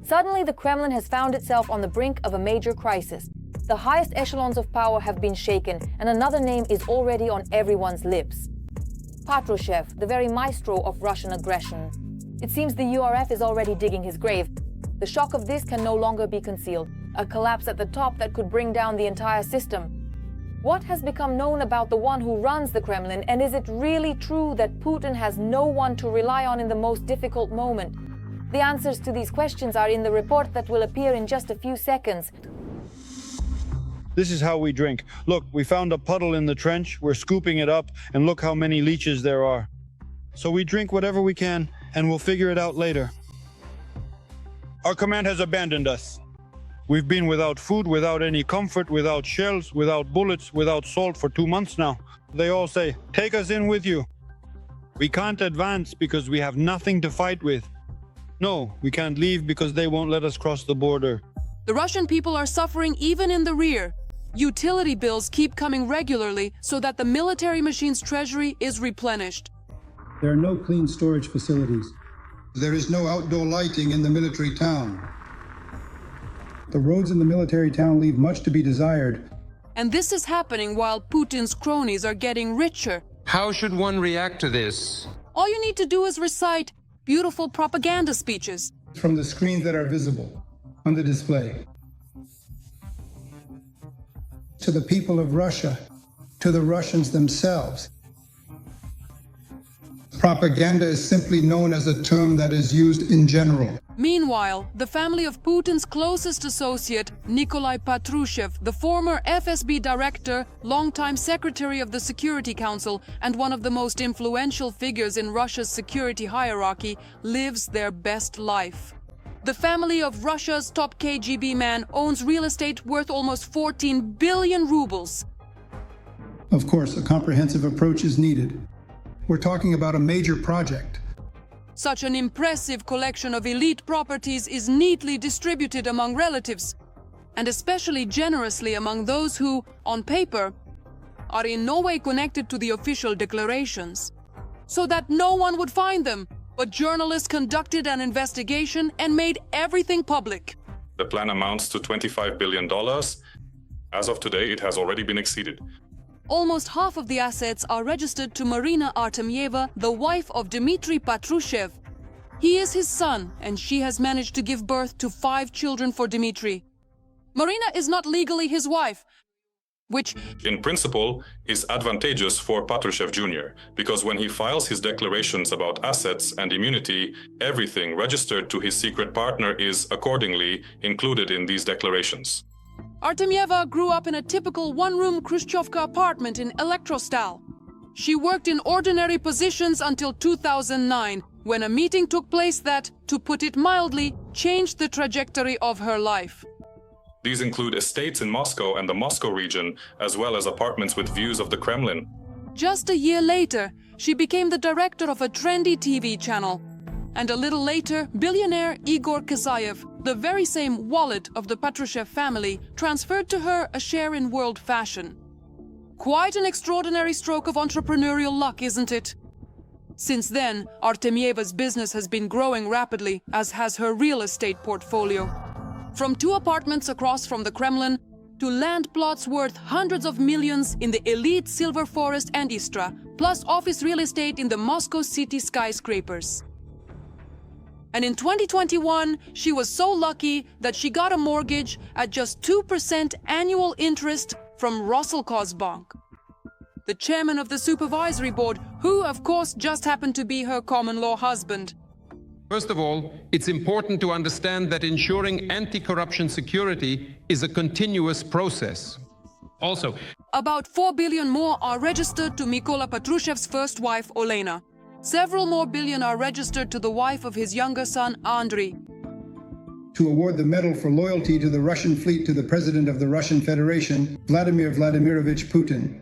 Suddenly, the Kremlin has found itself on the brink of a major crisis. The highest echelons of power have been shaken, and another name is already on everyone's lips. Patrushev, the very maestro of Russian aggression. It seems the URF is already digging his grave. The shock of this can no longer be concealed. A collapse at the top that could bring down the entire system. What has become known about the one who runs the Kremlin, and is it really true that Putin has no one to rely on in the most difficult moment? The answers to these questions are in the report that will appear in just a few seconds. This is how we drink. Look, we found a puddle in the trench, we're scooping it up, and look how many leeches there are. So we drink whatever we can, and we'll figure it out later. Our command has abandoned us. We've been without food, without any comfort, without shells, without bullets, without salt for 2 months now. They all say, take us in with you. We can't advance because we have nothing to fight with. No, we can't leave because they won't let us cross the border. The Russian people are suffering even in the rear. Utility bills keep coming regularly so that the military machine's treasury is replenished. There are no clean storage facilities. There is no outdoor lighting in the military town. The roads in the military town leave much to be desired. And this is happening while Putin's cronies are getting richer. How should one react to this? All you need to do is recite beautiful propaganda speeches from the screens that are visible on the display. To the people of Russia, to the Russians themselves. Propaganda is simply known as a term that is used in general. Meanwhile, the family of Putin's closest associate, Nikolai Patrushev, the former FSB director, longtime secretary of the Security Council, and one of the most influential figures in Russia's security hierarchy, lives their best life. The family of Russia's top KGB man owns real estate worth almost 14 billion rubles. Of course, a comprehensive approach is needed. We're talking about a major project. Such an impressive collection of elite properties is neatly distributed among relatives, and especially generously among those who, on paper, are in no way connected to the official declarations, so that no one would find them. But journalists conducted an investigation and made everything public. The plan amounts to $25 billion. As of today, it has already been exceeded. Almost half of the assets are registered to Marina Artemyeva, the wife of Dmitry Patrushev. He is his son, and she has managed to give birth to 5 children for Dmitry. Marina is not legally his wife, which, in principle, is advantageous for Patrushev Jr., because when he files his declarations about assets and immunity, everything registered to his secret partner is accordingly included in these declarations. Artemyeva grew up in a typical one-room Khrushchevka apartment in Elektrostal. She worked in ordinary positions until 2009, when a meeting took place that, to put it mildly, changed the trajectory of her life. These include estates in Moscow and the Moscow region, as well as apartments with views of the Kremlin. Just a year later, she became the director of a trendy TV channel. And a little later, billionaire Igor Kazayev, the very same wallet of the Patrushev family, transferred to her a share in world fashion. Quite an extraordinary stroke of entrepreneurial luck, isn't it? Since then, Artemyeva's business has been growing rapidly, as has her real estate portfolio. From 2 apartments across from the Kremlin to land plots worth hundreds of millions in the elite Silver Forest and Istra, plus office real estate in the Moscow city skyscrapers. And in 2021, she was so lucky that she got a mortgage at just 2% annual interest from Bank, the chairman of the supervisory board, who, of course, just happened to be her common-law husband. First of all, it's important to understand that ensuring anti-corruption security is a continuous process. Also, about 4 billion more are registered to Mykola Patrushev's first wife, Olena. Several more billion are registered to the wife of his younger son, Andriy. To award the medal for loyalty to the Russian fleet to the President of the Russian Federation, Vladimir Vladimirovich Putin.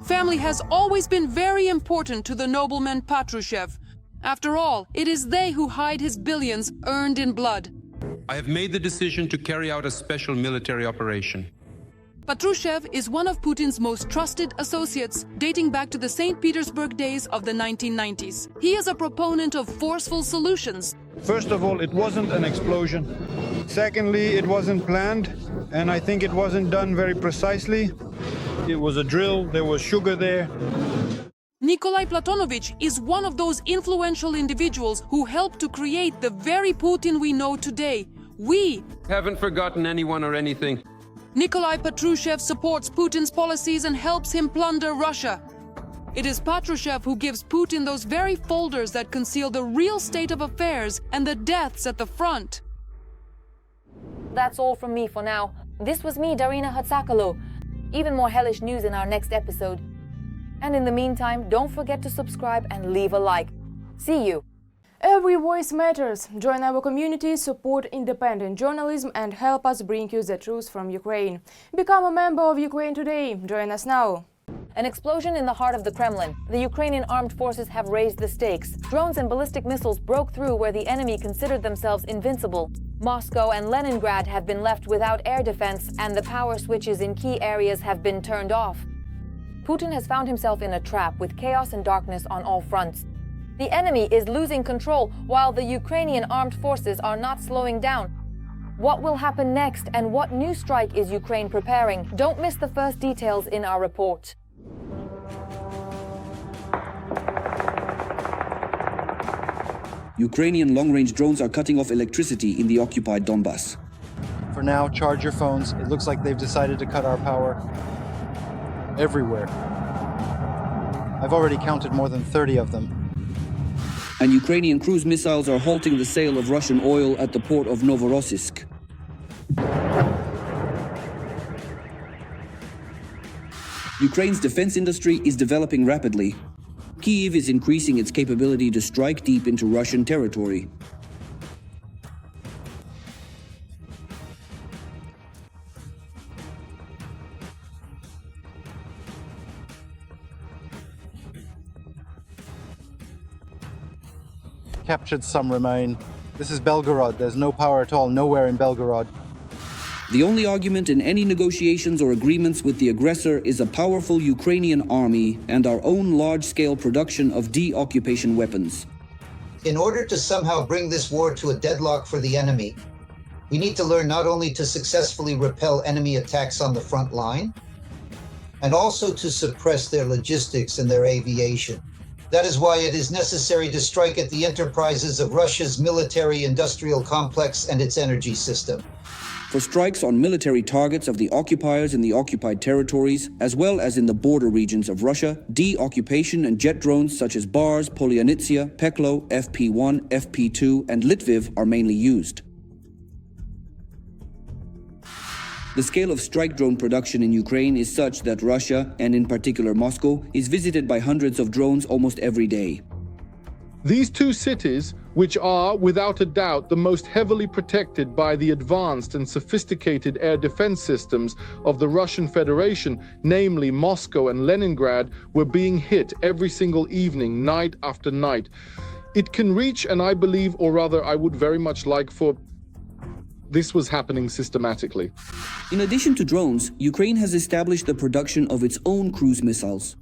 Family has always been very important to the nobleman Patrushev. After all, it is they who hide his billions earned in blood. I have made the decision to carry out a special military operation. Patrushev is one of Putin's most trusted associates, dating back to the St. Petersburg days of the 1990s. He is a proponent of forceful solutions. First of all, it wasn't an explosion. Secondly, it wasn't planned, and I think it wasn't done very precisely. It was a drill, there was sugar there. Nikolai Platonovich is one of those influential individuals who helped to create the very Putin we know today. We Haven't forgotten anyone or anything. Nikolai Patrushev supports Putin's policies and helps him plunder Russia. It is Patrushev who gives Putin those very folders that conceal the real state of affairs and the deaths at the front. That's all from me for now. This was me, Darina Hatsakalo. Even more hellish news in our next episode. And in the meantime, don't forget to subscribe and leave a like. See you! Every voice matters. Join our community, support independent journalism and help us bring you the truth from Ukraine. Become a member of Ukraine Today. Join us now. An explosion in the heart of the Kremlin. The Ukrainian armed forces have raised the stakes. Drones and ballistic missiles broke through where the enemy considered themselves invincible. Moscow and Leningrad have been left without air defense, and the power switches in key areas have been turned off. Putin has found himself in a trap with chaos and darkness on all fronts. The enemy is losing control while the Ukrainian armed forces are not slowing down. What will happen next and what new strike is Ukraine preparing? Don't miss the first details in our report. Ukrainian long-range drones are cutting off electricity in the occupied Donbass. For now, charge your phones. It looks like they've decided to cut our power everywhere. I've already counted more than 30 of them. And Ukrainian cruise missiles are halting the sale of Russian oil at the port of Novorossiysk. Ukraine's defense industry is developing rapidly. Kyiv is increasing its capability to strike deep into Russian territory. Captured some remain. This is Belgorod. There's no power at all, nowhere in Belgorod. The only argument in any negotiations or agreements with the aggressor is a powerful Ukrainian army and our own large-scale production of de-occupation weapons. In order to somehow bring this war to a deadlock for the enemy, we need to learn not only to successfully repel enemy attacks on the front line, and also to suppress their logistics and their aviation. That is why it is necessary to strike at the enterprises of Russia's military-industrial complex and its energy system. For strikes on military targets of the occupiers in the occupied territories, as well as in the border regions of Russia, de-occupation and jet drones such as Bars, Polyanitsia, Peklo, FP-1, FP-2, and Lviv are mainly used. The scale of strike drone production in Ukraine is such that Russia, and in particular Moscow, is visited by hundreds of drones almost every day. These two cities, which are, without a doubt, the most heavily protected by the advanced and sophisticated air defense systems of the Russian Federation, namely Moscow and Leningrad, were being hit every single evening, night after night. It can reach, and I believe, or rather I would very much like for this was happening systematically. In addition to drones, Ukraine has established the production of its own cruise missiles.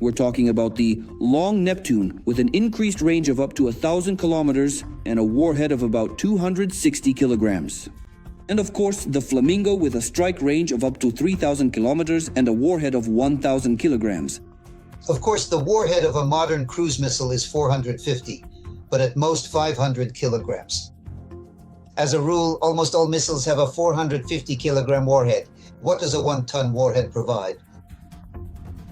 We're talking about the Long Neptune with an increased range of up to 1,000 kilometers and a warhead of about 260 kilograms. And of course, the Flamingo with a strike range of up to 3,000 kilometers and a warhead of 1,000 kilograms. Of course, the warhead of a modern cruise missile is 450, but at most 500 kilograms. As a rule, almost all missiles have a 450 kilogram warhead. What does a 1-ton warhead provide?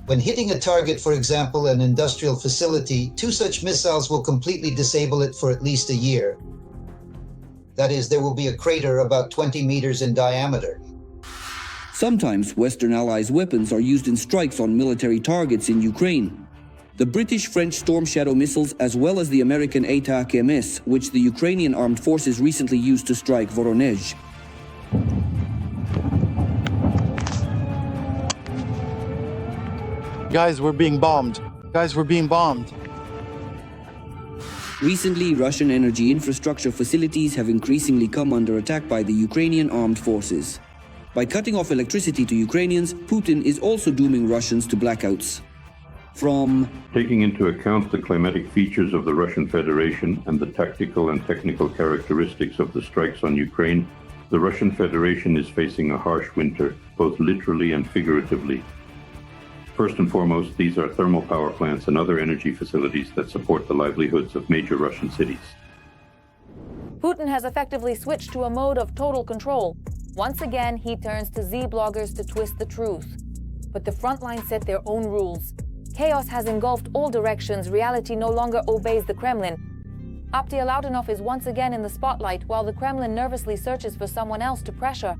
When hitting a target, for example, an industrial facility, 2 such missiles will completely disable it for at least a year. That is, there will be a crater about 20 meters in diameter. Sometimes Western Allies' weapons are used in strikes on military targets in Ukraine. The British-French Storm Shadow missiles, as well as the American ATAK-MS, which the Ukrainian armed forces recently used to strike Voronezh. Guys, we're being bombed. Guys, we're being bombed. Recently, Russian energy infrastructure facilities have increasingly come under attack by the Ukrainian armed forces. By cutting off electricity to Ukrainians, Putin is also dooming Russians to blackouts. From taking into account the climatic features of the Russian Federation and the tactical and technical characteristics of the strikes on Ukraine, the Russian Federation is facing a harsh winter, both literally and figuratively. First and foremost, these are thermal power plants and other energy facilities that support the livelihoods of major Russian cities. Putin has effectively switched to a mode of total control. Once again, he turns to Z-bloggers to twist the truth. But the front line set their own rules. Chaos has engulfed all directions. Reality no longer obeys the Kremlin. Apti Alaudinov is once again in the spotlight while the Kremlin nervously searches for someone else to pressure.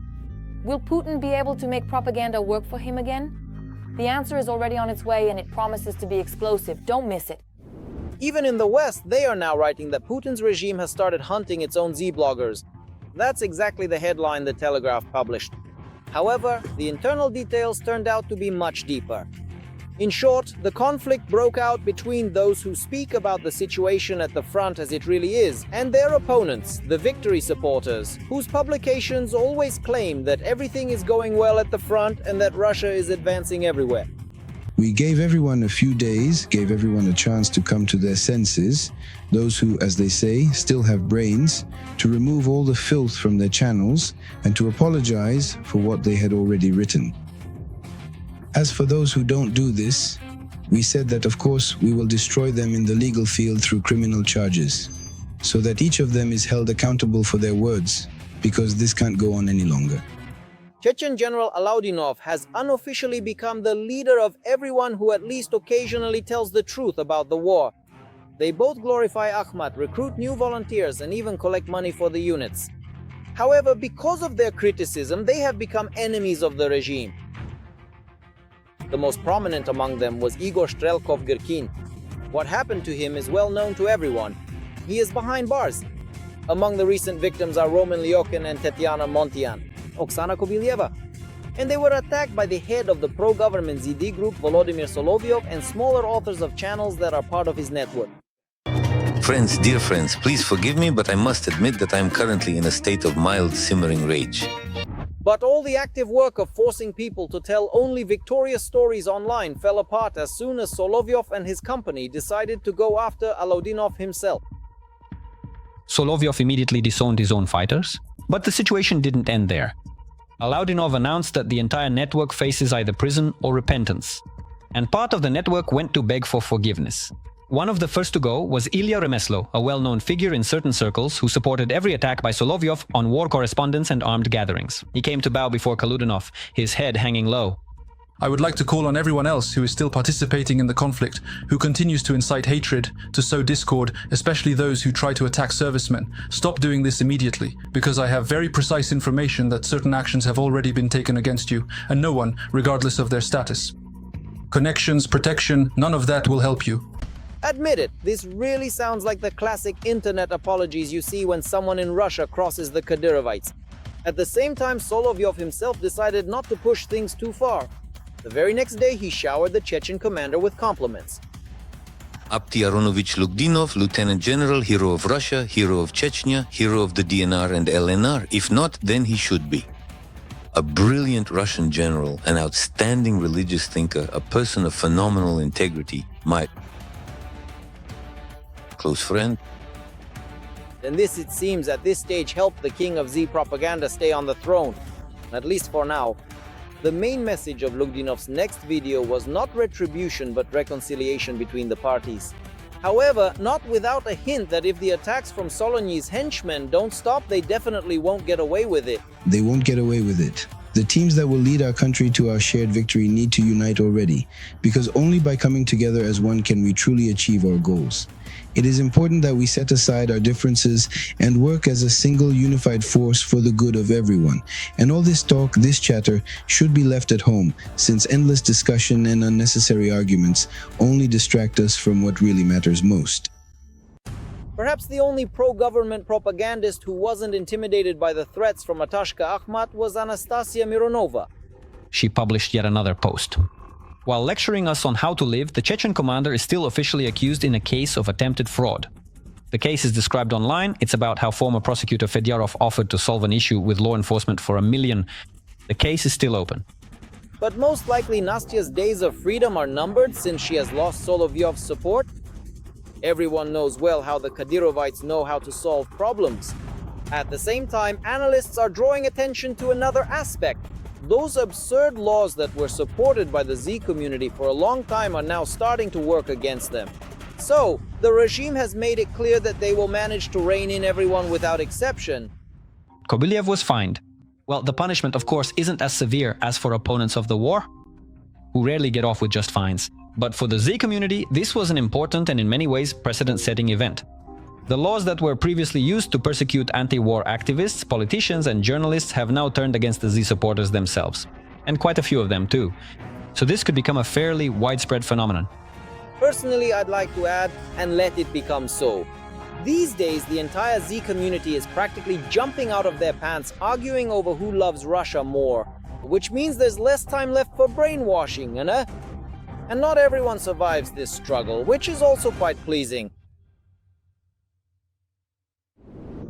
Will Putin be able to make propaganda work for him again? The answer is already on its way and it promises to be explosive. Don't miss it. Even in the West, they are now writing that Putin's regime has started hunting its own Z-bloggers. That's exactly the headline The Telegraph published. However, the internal details turned out to be much deeper. In short, the conflict broke out between those who speak about the situation at the front as it really is, and their opponents, the victory supporters, whose publications always claim that everything is going well at the front and that Russia is advancing everywhere. We gave everyone a few days, gave everyone a chance to come to their senses, those who, as they say, still have brains, to remove all the filth from their channels and to apologize for what they had already written. As for those who don't do this, we said that of course we will destroy them in the legal field through criminal charges, so that each of them is held accountable for their words, because this can't go on any longer. Chechen General Alaudinov has unofficially become the leader of everyone who at least occasionally tells the truth about the war. They both glorify Akhmat, recruit new volunteers, and even collect money for the units. However, because of their criticism, they have become enemies of the regime. The most prominent among them was Igor Strelkov-Girkin. What happened to him is well known to everyone. He is behind bars. Among the recent victims are Roman Lyokhin and Tetiana Montian, Oksana Kobylyeva. And they were attacked by the head of the pro-government ZD group, Volodymyr Solovyov, and smaller authors of channels that are part of his network. Friends, dear friends, please forgive me, but I must admit that I am currently in a state of mild simmering rage. But all the active work of forcing people to tell only victorious stories online fell apart as soon as Solovyov and his company decided to go after Alaudinov himself. Solovyov immediately disowned his own fighters, but the situation didn't end there. Alaudinov announced that the entire network faces either prison or repentance, and part of the network went to beg for forgiveness. One of the first to go was Ilya Remeslo, a well-known figure in certain circles who supported every attack by Solovyov on war correspondence and armed gatherings. He came to bow before Kaludinov, his head hanging low. I would like to call on everyone else who is still participating in the conflict, who continues to incite hatred, to sow discord, especially those who try to attack servicemen. Stop doing this immediately, because I have very precise information that certain actions have already been taken against you, and no one, regardless of their status. Connections, protection, none of that will help you. Admit it, this really sounds like the classic internet apologies you see when someone in Russia crosses the Kadyrovites. At the same time, Solovyov himself decided not to push things too far. The very next day, he showered the Chechen commander with compliments. Apti Aronovich Lugdinov, Lieutenant General, hero of Russia, hero of Chechnya, hero of the DNR and LNR. If not, then he should be. A brilliant Russian general, an outstanding religious thinker, a person of phenomenal integrity, my close friend. And this, it seems, at this stage helped the king of Z propaganda stay on the throne, at least for now. The main message of Lugdinov's next video was not retribution but reconciliation between the parties. However, not without a hint that if the attacks from Solony's henchmen don't stop, they definitely won't get away with it. They won't get away with it. The teams that will lead our country to our shared victory need to unite already, because only by coming together as one can we truly achieve our goals. It is important that we set aside our differences and work as a single unified force for the good of everyone. And all this talk, this chatter, should be left at home, since endless discussion and unnecessary arguments only distract us from what really matters most. Perhaps the only pro-government propagandist who wasn't intimidated by the threats from Atashka Akhmat was Anastasia Mironova. She published yet another post. While lecturing us on how to live, the Chechen commander is still officially accused in a case of attempted fraud. The case is described online. It's about how former prosecutor Fedyarov offered to solve an issue with law enforcement for $1 million. The case is still open. But most likely Nastya's days of freedom are numbered since she has lost Solovyov's support. Everyone knows well how the Kadyrovites know how to solve problems. At the same time, analysts are drawing attention to another aspect. Those absurd laws that were supported by the Z community for a long time are now starting to work against them. So, the regime has made it clear that they will manage to rein in everyone without exception. Kobylev was fined. Well, the punishment, of course, isn't as severe as for opponents of the war, who rarely get off with just fines. But for the Z community, this was an important and in many ways precedent-setting event. The laws that were previously used to persecute anti-war activists, politicians and journalists have now turned against the Z supporters themselves. And quite a few of them too. So this could become a fairly widespread phenomenon. Personally, I'd like to add, and let it become so. These days, the entire Z community is practically jumping out of their pants, arguing over who loves Russia more, which means there's less time left for brainwashing, And not everyone survives this struggle, which is also quite pleasing.